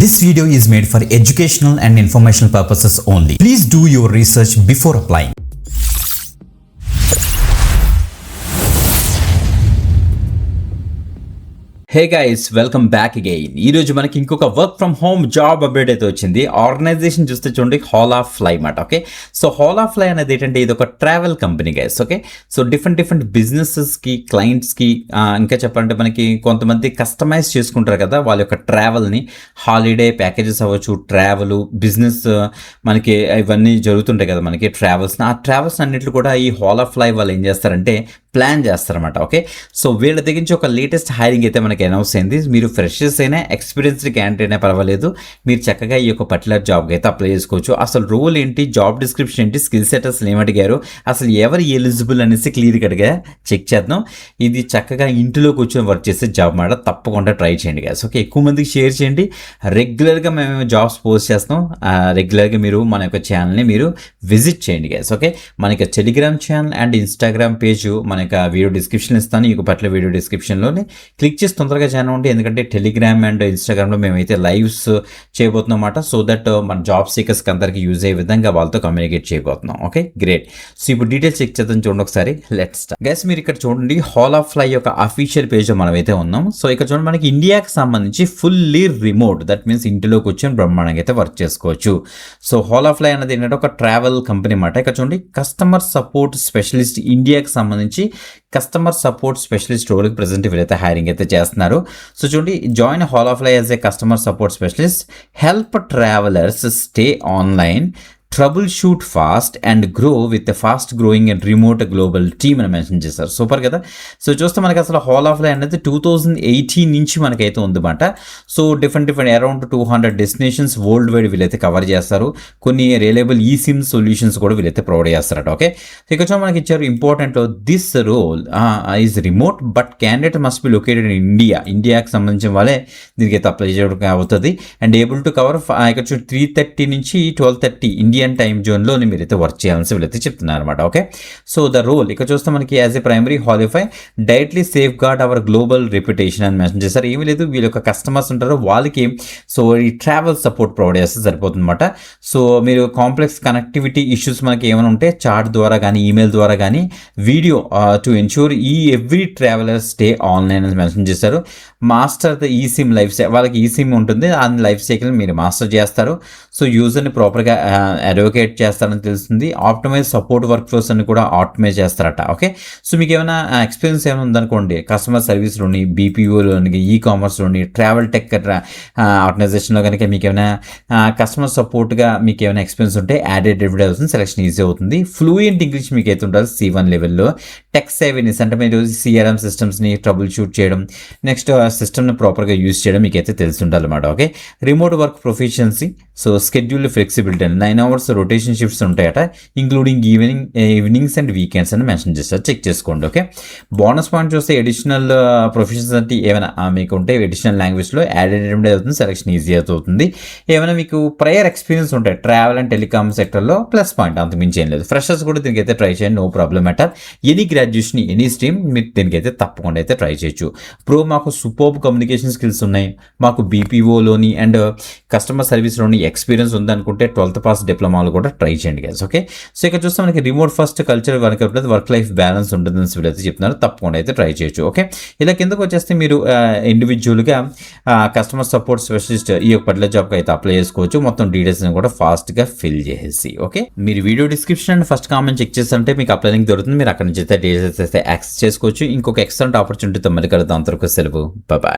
This video is made for educational and informational purposes only. Please do your research before applying. Hey guys, welcome back again. ఈ రోజు మనకి ఇంకొక work from home job update అయితే వచ్చింది. Organisation చూస్తే చూడండి, Holafly మాట. Okay, so Holafly అనేది ఏంటంటే ఇది ఒక travel company guys. Okay, so different బిజినెసెస్కి, క్లయింట్స్కి, ఇంకా చెప్పాలంటే మనకి కొంతమంది కస్టమైజ్ చేసుకుంటారు కదా వాళ్ళ యొక్క ట్రావెల్ని. హాలిడే ప్యాకేజెస్ అవ్వచ్చు, ట్రావెల్, బిజినెస్, మనకి ఇవన్నీ జరుగుతుంటాయి కదా మనకి ట్రావెల్స్. ఆ ట్రావెల్స్ అన్నింటిలో కూడా ఈ హాల్ ఆఫ్ ఫ్లై వాళ్ళు ఏం చేస్తారంటే ప్లాన్ చేస్తారన్నమాట. ఓకే, సో వీళ్ళ దగ్గర నుంచి ఒక లేటెస్ట్ హైరింగ్ అయితే మనకి అనౌన్స్ అయింది. మీరు ఫ్రెషర్స్ అయినా, ఎక్స్పీరియన్స్డ్ క్యాండిడేట్ అయినా పర్వాలేదు, మీరు చక్కగా ఈ యొక్క పర్టికులర్ జాబ్కి అయితే అప్లై చేసుకోవచ్చు. అసలు రోల్ ఏంటి, జాబ్ డిస్క్రిప్షన్ ఏంటి, స్కిల్ సెట్ అసలు ఏమడిగారు, అసలు ఎవరు ఎలిజిబుల్ అనేసి క్లియర్గా చెక్ చేద్దాం. ఇది చక్కగా ఇంటిలో కూర్చొని వర్క్ చేసే జాబ్ మాట. తప్పకుండా ట్రై చేయండి గ్యాస్. ఓకే, ఎక్కువ మందికి షేర్ చేయండి. రెగ్యులర్గా మేము జాబ్స్ పోస్ట్ చేస్తాం. రెగ్యులర్గా మీరు మన యొక్క ఛానల్ని మీరు విజిట్ చేయండి గ్యాస్. ఓకే, మనకి Telegram channel and Instagram page మన వీడియో డిస్క్రిప్షన్ ఇస్తాను. ఈ పట్ల వీడియో డిస్క్రిప్షన్లోనే క్లిక్ చేసి తొందరగా జాయిన్ అవ్వండి. ఎందుకంటే టెలిగ్రామ్ అండ్ ఇన్స్టాగ్రామ్లో మేమైతే లైవ్స్ చేయబోతున్నాం అన్నమాట. సో దట్ మన జాబ్ సీకర్స్కి అందరికీ యూజ్ అయ్యే విధంగా వాళ్ళతో కమ్యూనికేట్ చేయబోతున్నాం. Okay, great. సో ఇప్పుడు డీటెయిల్స్ చెక్ చేద్దాం. చూడండి ఒకసారి. Let's start guys. మీరు ఇక్కడ చూడండి, హాల్ ఆఫ్ ఫ్లై యొక్క అఫీషియల్ పేజ్లో మనమైతే ఉన్నాం. సో ఇక్కడ చూడండి, మనకి ఇండియాకి సంబంధించి ఫుల్లీ రిమోట్, దట్ మీన్స్ ఇంటిలో కూర్చొని బ్రహ్మాండంగా అయితే వర్క్ చేసుకోవచ్చు. సో హాల్ ఆఫ్ ఫ్లై అనేది ఏంటంటే ఒక ట్రావెల్ కంపెనీ అన్నమాట. ఇక్కడ చూడండి, కస్టమర్ సపోర్ట్ స్పెషలిస్ట్, ఇండియాకి సంబంధించి కస్టమర్ సపోర్ట్ స్పెషలిస్ట్ రోల్కి ప్రెజెంట్ వీరైతే హైరింగ్ అయితే చేస్తున్నారు. సో చూడండి, join Holafly as a customer support specialist, help travellers stay online, troubleshoot fast and grow with fast growing and remote global team అని mention చేశారు. Super కదా. So చూస్తే మనకి అసలు హాల్ ఆఫ్ ఫ్లై అనేది 2018 నుంచి మనకైతే ఉందన్నమాట. So different around 200 destinations world wide వీళ్ళైతే కవర్ చేస్తారు. కొన్ని రిలయబుల్ ఈ సిమ్ సొల్యూషన్స్ కూడా వీళ్ళైతే ప్రొవైడ్ చేస్తారట. ఓకే, సో ఇక్కడ మనకి ఇచ్చారు important, this role is remote but candidate must be located in India. ఇండియాకి సంబంధించిన వాళ్ళే దీనికి అయితే అప్లై చేయడం అవుతుంది. అండ్ ఏబుల్ టు కవర్ ఇక్కడ 3:30 నుంచి 12:30 ఇండియన్ టైమ్ జోన్లోని మీరైతే వర్క్ చేయాల్సి వీళ్ళైతే చెప్తున్నారు అనమాట. ఓకే, సో ద రోల్ ఇక్కడ చూస్తే మనకి as a primary Holafly directly safeguard our global reputation అని మెన్షన్ చేస్తారు. ఏమీ లేదు, వీళ్ళ యొక్క కస్టమర్స్ ఉంటారో వాళ్ళకి సో ఈ ట్రావెల్ సపోర్ట్ ప్రొవైడ్ చేస్తే సరిపోతుంది అనమాట. సో మీరు కాంప్లెక్స్ కనెక్టివిటీ ఇష్యూస్ మనకి ఏమైనా ఉంటే చాట్ ద్వారా కానీ, ఈమెయిల్ ద్వారా కానీ, video to ensure every traveller stay online అని మెన్షన్ చేశారు. మాస్టర్ ద ఈ సిమ్ లైఫ్ వాళ్ళకి ఈ సిమ్ ఉంటుంది, ఆ లైఫ్ సైకిల్ మీరు మాస్టర్ చేస్తారు. సో యూజర్ని ప్రాపర్గా అడ్వకేట్ చేస్తారని తెలుస్తుంది. ఆప్టిమైజ్ సపోర్ట్ వర్క్ ఫ్లోస్ అని కూడా ఆప్టిమైజ్ చేస్తారట. ఓకే, సో మీకు ఏమైనా ఎక్స్పీరియన్స్ ఏమైనా ఉందనుకోండి, కస్టమర్ సర్వీస్లోని, బీపీఓలోని, ఈ కామర్స్లోని, ట్రావెల్ టెక్ ఆర్గనైజేషన్లో కనుక మీకు ఏమైనా కస్టమర్ సపోర్ట్గా మీకు ఏమైనా ఎక్స్పీరియన్స్ ఉంటే యాడెడ్ అవుతుంది, సెలెక్షన్ ఈజీ అవుతుంది. ఫ్లూయెంట్ ఇంగ్లీష్ మీకు అయితే ఉంటుంది C1 లెవెల్లో. టెక్ సేవినెస్ అంటే మీరు CRM సిస్టమ్స్ని ట్రబుల్ షూట్ చేయడం, నెక్స్ట్ సిస్టమ్ని ప్రాపర్గా యూజ్ చేయడం మీకు అయితే తెలిసి ఉండాలి అన్నమాట. Okay, remote work proficiency, so schedule flexibility అండి, 9 hours రొటేషన్ షిఫ్ట్స్ ఉంటాయట, ఇంక్లూడింగ్ ఈవినింగ్స్ అండ్ వీకెండ్స్ అని మెన్షన్ చేస్తారు. చెక్ చేసుకోండి. ఓకే, బోనస్ పాయింట్ చూస్తే అడిషనల్ ప్రొఫెషనల్టీ ఏమైనా మీకు ఉంటే అడిషనల్ లాంగ్వేజ్లో యాడెడ్ అవుతుంది, సెలెక్షన్ ఈజీ అవుతుంది. ఏమైనా మీకు ప్రయర్ ఎక్స్పీరియన్స్ ఉంటాయి ట్రావెల్ అండ్ టెలికామ్ సెక్టర్లో, ప్లస్ పాయింట్, అంత మించి ఏం లేదు. ఫ్రెషర్స్ కూడా దీనికి అయితే ట్రై చేయండి, no problem at all. Any graduation, any stream మీరు దీనికైతే తప్పకుండా అయితే ట్రై చేయొచ్చు. మాకు సూపర్బ్ కమ్యూనికేషన్ స్కిల్స్ ఉన్నాయి, మాకు బీపీఓలోని అండ్ కస్టమర్ సర్వీస్లోని ఎక్స్పీరియన్స్ ఉందనుకుంటే 12th పాస్ డిప్లొమాలు కూడా ట్రై చేయండి గైస్. ఓకే, సో ఇక్కడ చూస్తే మనకి remote first culture work life balance ఉంటుందని వీళ్ళైతే చెప్తున్నారు. తప్పకుండా అయితే ట్రై చేయొచ్చు. ఓకే, ఇలా కిందకు వచ్చేస్తే మీరు ఇండివిజువల్గా కస్టమర్ సపోర్ట్ స్పెషలిస్ట్ ఈ యొక్క పర్టికులర్ జాబ్కి అయితే అప్లై చేసుకోవచ్చు. మొత్తం డీటెయిల్స్ని కూడా ఫాస్ట్గా ఫిల్ చేసేసి. ఓకే, మీరు video description and first comment check చేస్తుంటే మీకు అప్లై లింక్ దొరుకుతుంది. మీరు అక్కడ నుంచి అయితే డీటెయిల్స్ అయితే యాక్సెస్ చేసుకోవచ్చు. ఇంకొక ఎక్సలెంట్ ఆపర్చునిటీతో మళ్ళీ కలుద్దాం. అంతవరకు సెలవు, బాయ్.